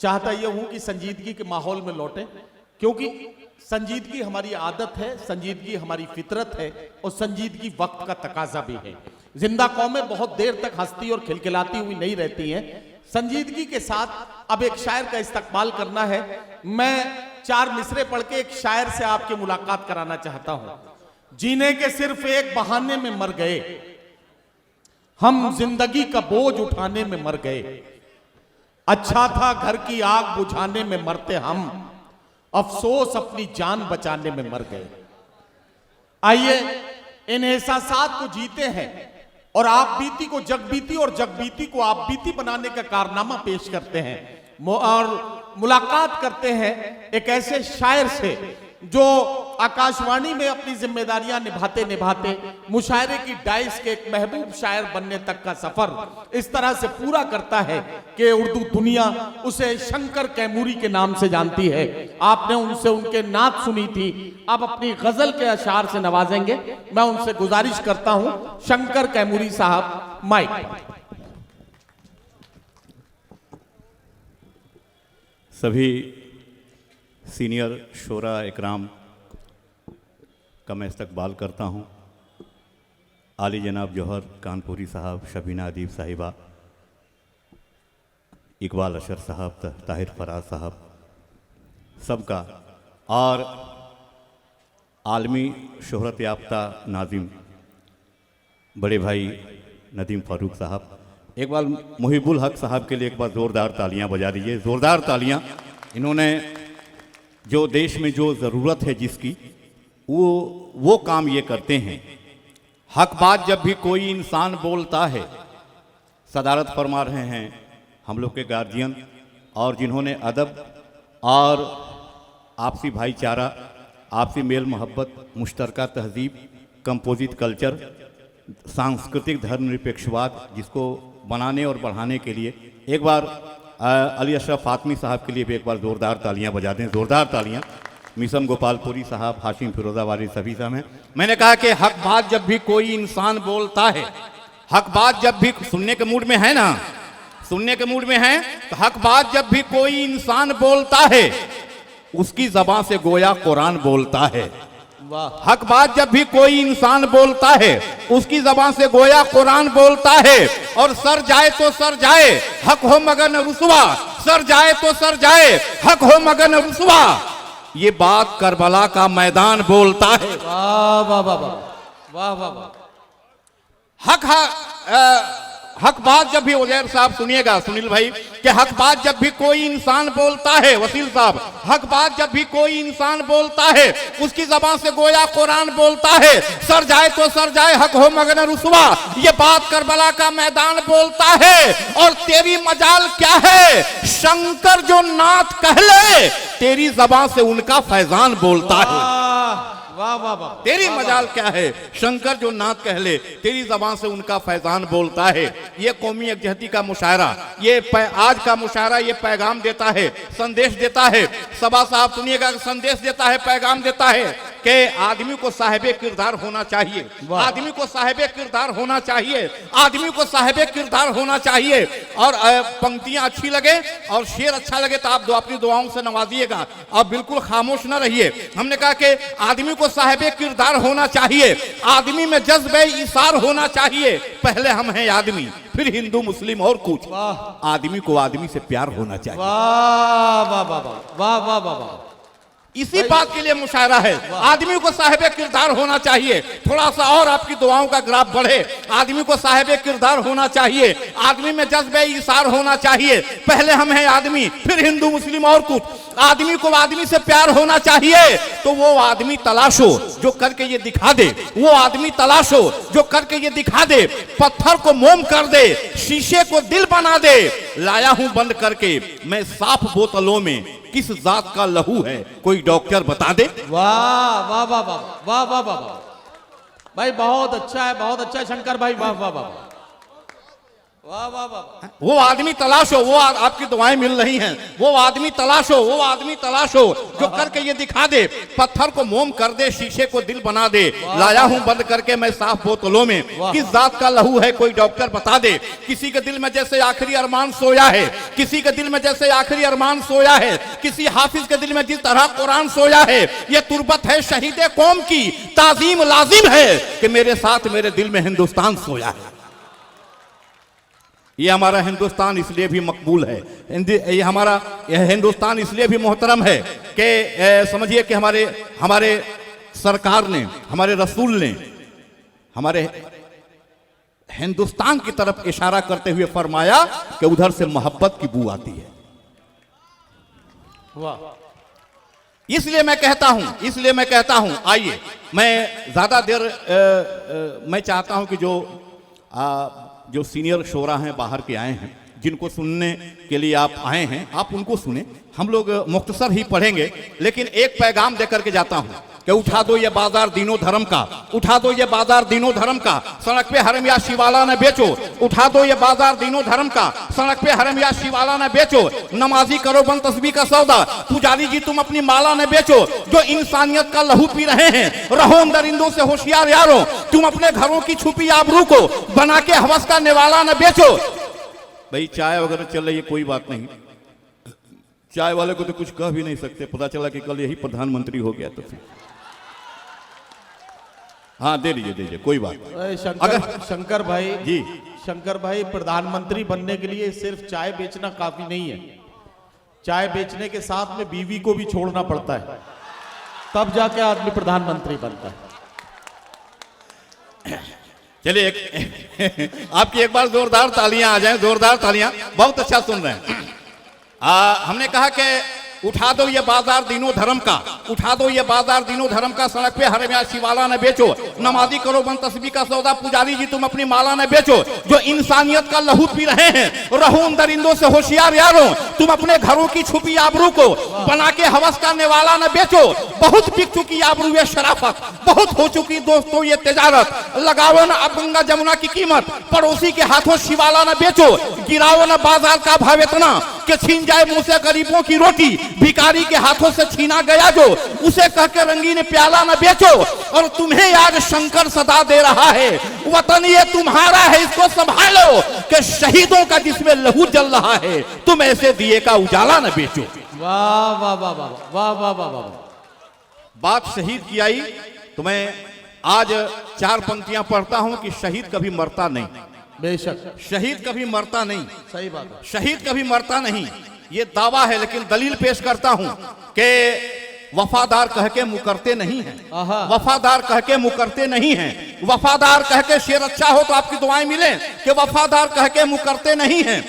चाहता यह हूं कि संजीदगी के माहौल में लौटे, क्योंकि संजीदगी हमारी आदत है, संजीदगी हमारी फितरत है और संजीदगी वक्त का तकाजा भी है। जिंदा कौमें बहुत देर तक हंसती और खिलखिलाती हुई नहीं रहती हैं। संजीदगी के साथ अब एक शायर का इस्तकबाल करना है। मैं 4 मिसरे पढ़ के एक शायर से आपकी मुलाकात कराना चाहता हूं। जीने के सिर्फ एक बहाने में मर गए, हम जिंदगी का बोझ उठाने में मर गए। अच्छा था घर की आग बुझाने में मरते हम, अफसोस अपनी जान बचाने में मर गए। आइए इन एहसासात को जीते हैं और आप बीती को जग बीती और जग बीती को आप बीती बनाने का कारनामा पेश करते हैं और मुलाकात करते हैं एक ऐसे शायर से जो आकाशवाणी में अपनी जिम्मेदारियां निभाते निभाते मुशायरे की डाइस के एक महबूब शायर बनने तक का सफर इस तरह से पूरा करता है कि उर्दू दुनिया उसे शंकर कैमूरी के नाम से जानती है। आपने उनसे उनके नात सुनी थी, अब अपनी गजल के अशार से नवाजेंगे। मैं उनसे गुजारिश करता हूं, शंकर कैमूरी साहब माइक। सभी सीनियर शोरा इकराम का मैं इस्तकबाल करता हूँ। आली जनाब जौहर कानपुरी साहब, शबीना अदीब साहिबा, इकबाल अशर साहब, ताहिर फराज साहब, सबका, और आलमी शोहरत याफ्ता नाज़िम बड़े भाई नदीम फ़ारूक साहब। एक बार मुहिबुल हक साहब के लिए एक बार ज़ोरदार तालियां बजा दीजिए, ज़ोरदार तालियां। इन्होंने जो देश में जो ज़रूरत है जिसकी, वो काम ये करते हैं। हक बात जब भी कोई इंसान बोलता है, सदारत फरमा रहे हैं हम लोग के गार्जियन, और जिन्होंने अदब और आपसी भाईचारा, आपसी मेल मोहब्बत, मुश्तरका तहजीब, कंपोजिट कल्चर, सांस्कृतिक धर्मनिरपेक्षवाद, जिसको बनाने और बढ़ाने के लिए एक बार अली अशरफ फातमी साहब के लिए भी एक बार ज़ोरदार तालियां बजा दें, ज़ोरदार तालियां। मिसम गोपालपुरी साहब, हाशिम फिरोजाबादी, सभी साहब हैं। मैंने कहा कि हक बात जब भी कोई इंसान बोलता है, हक बात जब भी सुनने के मूड में है ना, सुनने के मूड में है, तो हक बात जब भी कोई इंसान बोलता है, उसकी ज़बान से गोया कुरान बोलता है। हक बात जब भी कोई इंसान बोलता है, उसकी ज़बान से गोया कुरान बोलता है। और सर जाए तो सर जाए, हक हो मगर न रुसवा, सर जाए तो सर जाए, हक हो मगर न रुसवा, ये बात करबला का मैदान बोलता है। वाह वाह वाह वाह वाह वाह। हक बात जब भी, उजैर साहब सुनिएगा, सुनील भाई, कि हक बात जब भी कोई इंसान बोलता है, वसील साहब, हक बात जब भी कोई इंसान बोलता है, उसकी जबान से गोया कुरान बोलता है। सर जाए तो सर जाए, हक हो मगर न रुसवा, ये बात करबला का मैदान बोलता है। और तेरी मजाल क्या है, शंकर जो नात कहले, तेरी जबान से उनका फैजान बोलता है। वाह वाह वाह। तेरी मजाल क्या है, शंकर जो नात कहले, तेरी जबान से उनका फैजान बोलता है। ये कौमी यकजहती का मुशायरा, ये आज का मुशायरा ये पैगाम देता है, संदेश देता है। सबा साहब सुनिएगा, संदेश देता है, पैगाम देता है कि आदमी को साहिबे किरदार होना चाहिए, आदमी को साहिबे किरदार होना चाहिए, आदमी को साहिबे किरदार होना चाहिए। और पंक्तियां अच्छी लगे और शेर अच्छा लगे तो आप अपनी दुआओं से नवाजिएगा, आप बिल्कुल खामोश न रहिए। हमने कहा कि आदमी को साहिबे किरदार होना चाहिए, आदमी में जज्बे इसार होना चाहिए। पहले हम हैं आदमी, फिर हिंदू मुस्लिम और कुछ। आदमी को आदमी से प्यार होना चाहिए। वाह वाह वाह वाह वाह वाह वाह। इसी बात के लिए मुशायरा है। आदमी को साहिबे किरदार होना चाहिए। थोड़ा सा और आपकी दुआओं का ग्राफ बढ़े। आदमी को साहिबे किरदार होना चाहिए, आदमी में जज्बे इसार होना चाहिए। पहले हम हैं आदमी, फिर हिंदू मुस्लिम और कुछ। आदमी को आदमी से प्यार होना चाहिए, तो वो आदमी तलाशो जो करके ये दिखा दे, वो आदमी तलाशो जो करके ये दिखा दे। पत्थर को मोम कर दे, शीशे को दिल बना दे। लाया हूं बंद करके मैं साफ बोतलों में, किस जात का लहू है कोई डॉक्टर बता दे। वाह वाह वाह वाह वाह वाह वाह भाई, बहुत अच्छा है, बहुत अच्छा है शंकर भाई, वाह वाह वाह। वाह वाह वाह। वो आदमी तलाश हो, वो आपकी दुआएं मिल रही हैं, वो आदमी तलाश हो, वो आदमी तलाश हो जो करके ये दिखा दे, पत्थर को मोम कर दे, शीशे को दिल बना दे। लाया हूं बंद करके मैं साफ बोतलों में, किस जात का लहू है कोई डॉक्टर बता दे। किसी के दिल में जैसे आखिरी अरमान सोया है, किसी के दिल में जैसे आखिरी अरमान सोया है, किसी हाफिज के दिल में जिस तरह कुरान सोया है। ये तुरबत है शहीद कौम की, ताजीम लाजिम है कि मेरे साथ मेरे दिल में हिंदुस्तान सोया है। ये हमारा हिंदुस्तान इसलिए भी मकबूल है, ये हमारा हिंदुस्तान इसलिए भी मोहतरम है कि समझिए कि हमारे सरकार ने, हमारे रसूल ने हमारे हिंदुस्तान की तरफ इशारा करते हुए फरमाया कि उधर से मोहब्बत की बू आती है। वाह। इसलिए मैं कहता हूं आइए, मैं ज्यादा देर मैं चाहता हूं कि जो सीनियर शोरा हैं, बाहर के आए हैं, जिनको सुनने के लिए आप आए हैं, आप उनको सुने। हम लोग मुख्तसर ही पढ़ेंगे, लेकिन एक पैगाम देकर के जाता हूं कि उठा दो ये बाजार दीनों धर्म का, उठा दो ये बाजार दीनों धर्म का, सड़क पे हरम या शिवाला न बेचो। उठा दो ये बाजार दीनों धर्म का, सड़क पे हरम या शिवाला न बेचो। नमाजी करो बंद तस्बीह का सौदा, पुजारी जी तुम अपनी माला न बेचो। जो इंसानियत का लहू पी रहे हैं, रहो उन दरिंदों से होशियार यारों। तुम अपने घरों की छुपी आबरू को बना के हवस का निवाला न बेचो। भाई चाय वगैरह चल रही है, कोई बात नहीं, चाय वाले को तो कुछ कह भी नहीं सकते, पता चला कि कल यही प्रधानमंत्री हो गया तो फिर हाँ दे दीजिए कोई बात नहीं। शंकर भाई जी, शंकर भाई, प्रधानमंत्री बनने के लिए सिर्फ चाय बेचना काफी नहीं है, चाय बेचने के साथ में बीवी को भी छोड़ना पड़ता है, तब जाके आदमी प्रधानमंत्री बनता है। चलिए आपकी एक बार जोरदार तालियां आ जाएं, जोरदार तालियां, बहुत अच्छा सुन रहे हैं। हमने कहा कि उठा दो ये बाजार दीनों धर्म का, उठा दो ये बाजार दीनों धर्म का, सड़क पे हरम या शिवाला न बेचो। नमाजी करो बंद तस्बीह का सौदा, पुजारी जी तुम अपनी माला न बेचो। जो इंसानियत का लहू पी रहे हैं, रहो उन दरिंदों से होशियार यारों। तुम अपने घरों की छुपी आबरू को बना के हवस का निवाला न बेचो। बहुत बिक चुकी आबरू ये शराफत, बहुत हो चुकी दोस्तों ये तिजारत। लगाओ न अब गंगा जमुना की कीमत, पड़ोसी के हाथों शिवाला न बेचो। गिराओ न बाजार का भाव इतना कि छीन जाए मुंह से गरीबों की रोटी। भिखारी के हाथों से छीना गया जो, उसे कह के रंगीन प्याला न बेचो। और तुम्हें याद शंकर सदा दे रहा है, वतन ये तुम्हारा है इसको संभालो। कि शहीदों का जिसमें लहू जल रहा है, तुम ऐसे दिए का उजाला न बेचो। वाह वाह वाह वाह वाह वाह वाह वाह। बात शहीद की आई तो मैं आज 4 पंक्तियां पढ़ता हूं कि शहीद कभी मरता नहीं। बेशक शहीद कभी मरता नहीं, सही बात है, शहीद कभी मरता नहीं, ये दावा है। लेकिन दलील पेश करता हूं कि वफादार कह के मुकरते नहीं हैं, वफादार कह के मुकरते नहीं हैं। वफादार कह के शेर अच्छा हो तो आपकी दुआएं मिले, कि वफादार कह के मुकरते नहीं हैं।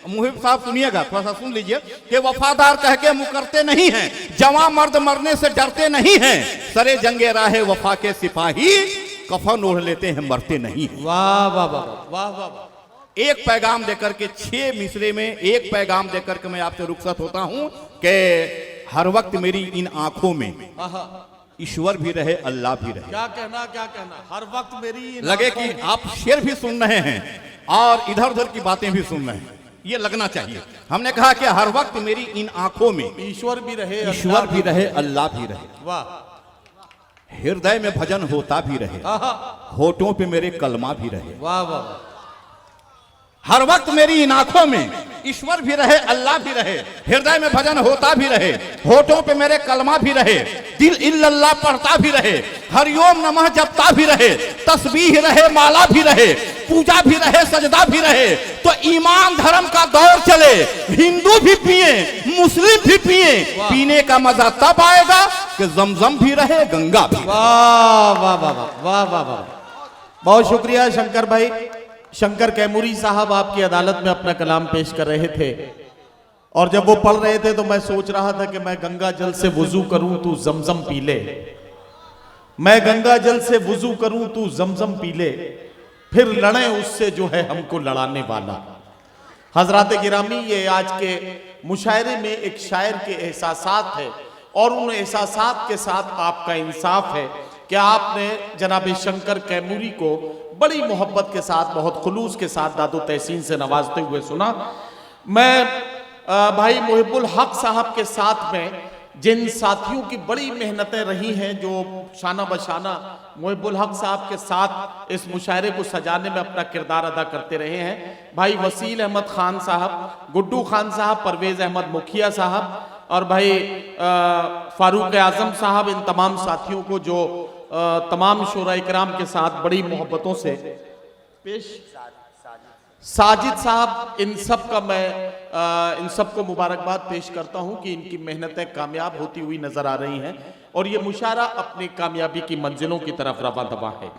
मुहिब साहब सुनिएगा, थोड़ा सा सुन लीजिए कि वफादार कह के मुकरते नहीं हैं। जवां मर्द मरने से डरते नहीं हैं। सरे जंगे राहे वफा के सिपाही, कफन ओढ़ लेते हैं मरते नहीं हैं। वाह वाह वाह वाह वाह वाह। एक पैगाम देकर के 6 मिसरे में एक पैगाम देकर के मैं आपसे रुखसत होता हूं कि हर वक्त मेरी इन आंखों में ईश्वर भी रहे, अल्लाह भी रहे। क्या कहना, क्या कहना, हर वक्त मेरी लगे कि आप शेर भी सुन रहे हैं और इधर उधर की बातें भी सुन रहे हैं, ये लगना चाहिए। हमने कहा कि हर वक्त मेरी इन आंखों में ईश्वर भी रहे, ईश्वर भी रहे, अल्लाह भी रहे। वाह। हृदय में भजन होता भी रहे, होठों पे मेरे कलमा भी रहे। वाह वाह। हर वक्त मेरी इन आंखों में ईश्वर भी रहे, अल्लाह भी रहे, हृदय में भजन होता भी रहे, होठों पे मेरे कलमा भी रहे, दिल इल्लल्लाह पढ़ता भी रहे, हरिओम नमः जपता भी रहे, तस्बीह रहे, माला भी रहे, पूजा भी रहे, सजदा भी रहे। तो ईमान धर्म का दौर चले, हिंदू भी पिए, मुस्लिम भी पिए, पीने का मजा तब आएगा कि जमजम भी रहे, गंगा भी। वाह वाह वाह वाह वाह वाह। बहुत शुक्रिया शंकर भाई। शंकर कैमूरी साहब आपकी अदालत में अपना कलाम पेश कर रहे थे, और जब वो पढ़ रहे थे तो मैं सोच रहा था कि मैं गंगा जल से वुजू करूं तू जमजम पी ले, मैं गंगा जल से वुजू करूं तू जमजम पी ले, फिर लड़े उससे जो है हमको लड़ाने वाला। हजरात गिरामी, ये आज के मुशायरे में एक शायर के एहसासात है, और उन एहसासात के साथ आपका इंसाफ है कि आपने जनाब शंकर कैमूरी को बड़ी मोहब्बत के साथ, बहुत खुलूस के साथ दादो तहसीन से नवाजते हुए सुना। मैं भाई मुहिबुल हक साहब के साथ में जिन साथियों की बड़ी मेहनतें रही हैं, जो शाना बशाना मुहिबुल हक साहब के साथ इस मुशायरे को सजाने में अपना किरदार अदा करते रहे हैं, भाई वसील अहमद खान साहब, गुड्डू खान साहब, परवेज़ अहमद मुखिया साहब और भाई फारूक आजम साहब, इन तमाम साथियों को जो तमाम शोरा इकराम के साथ बड़ी मोहब्बतों से पेश, साजिद साहब, इन सब का मैं इन सब को मुबारकबाद पेश करता हूं कि इनकी मेहनतें कामयाब होती हुई नजर आ रही हैं और ये मुशायरा अपनी कामयाबी की मंजिलों की तरफ रवा दवा है।